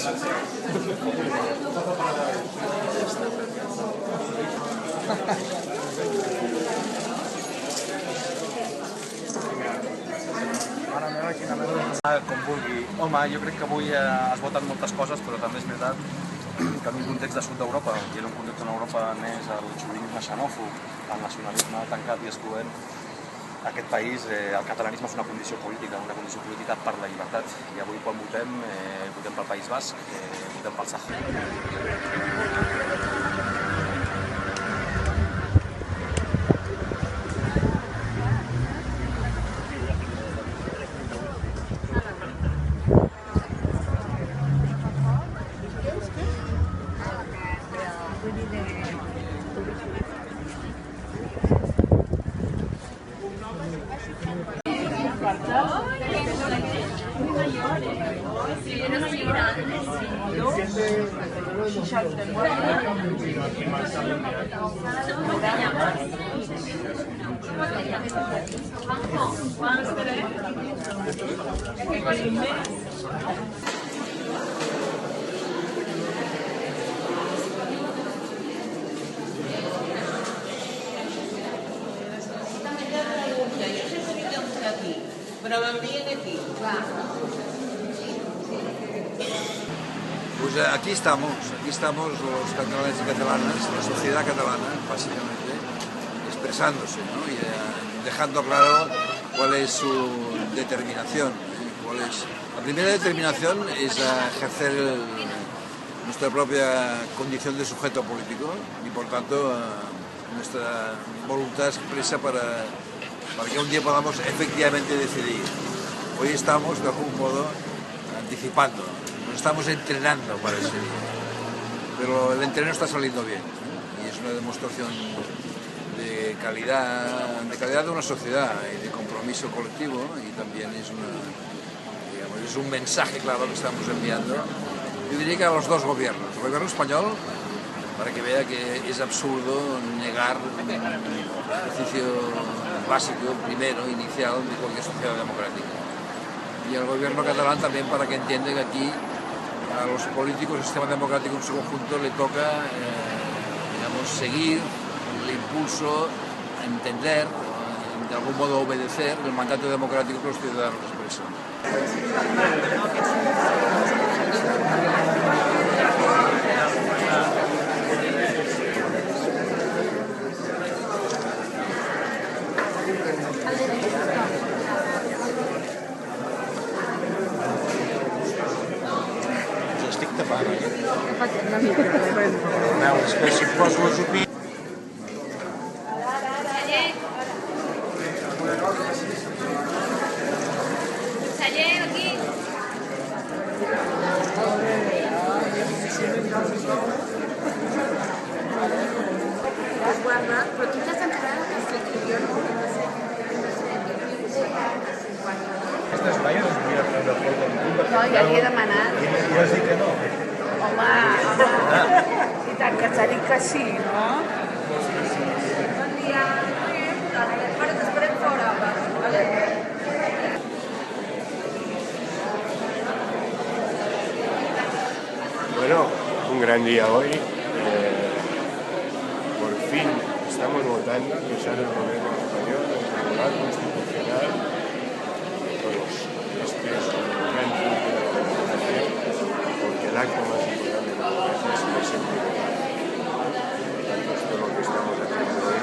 Com vulgui. Home, jo crec que avui es voten moltes coses, però també és veritat que en un context de sud d'Europa, i en un context on Europa n'és el xovinisme xenòfob, el nacionalisme tancat i excloent, aquest país, el catalanisme és una condició política per la llibertat. I avui quan votem pel País Basc, votem pel Sàhara. Pero me envíen aquí. Pues aquí estamos los catalanes y catalanas, la sociedad catalana, básicamente, expresándose, ¿no? Y dejando claro cuál es su determinación. La primera determinación es ejercer nuestra propia condición de sujeto político y, por tanto, nuestra voluntad expresa para que un día podamos efectivamente decidir. Hoy estamos, de algún modo, anticipando. Nos estamos entrenando para ese día, pero el entreno está saliendo bien, y es una demostración de calidad de una sociedad y de compromiso colectivo, y también es un mensaje claro que estamos enviando, yo diría que a los dos gobiernos, el gobierno español, para que vea que es absurdo negar el ejercicio básico, primero, inicial de cualquier sociedad democrática, y al gobierno catalán también, para que entienda que aquí a los políticos del sistema democrático en su conjunto le toca seguir el impulso, entender, de algún modo obedecer el mandato democrático que los ciudadanos expresan. Si poso les opinions... Però tu t'has enterat que jo no sé. Aquestes noies es volia prendre foto amb tu. No, ja li he demanat. I vas dir que no. Home, i tant que t'ha dit que sí, no? Bon dia. Bueno, t'esperem fora, vale? Bueno, un gran día hoy. Por fin estamos votando que sale el gobierno español, el Tribunal Constitucional, todos estos grandes de la democracia, porque el acto más importante de la democracia es el primer. Por tanto, esto es lo que estamos haciendo hoy,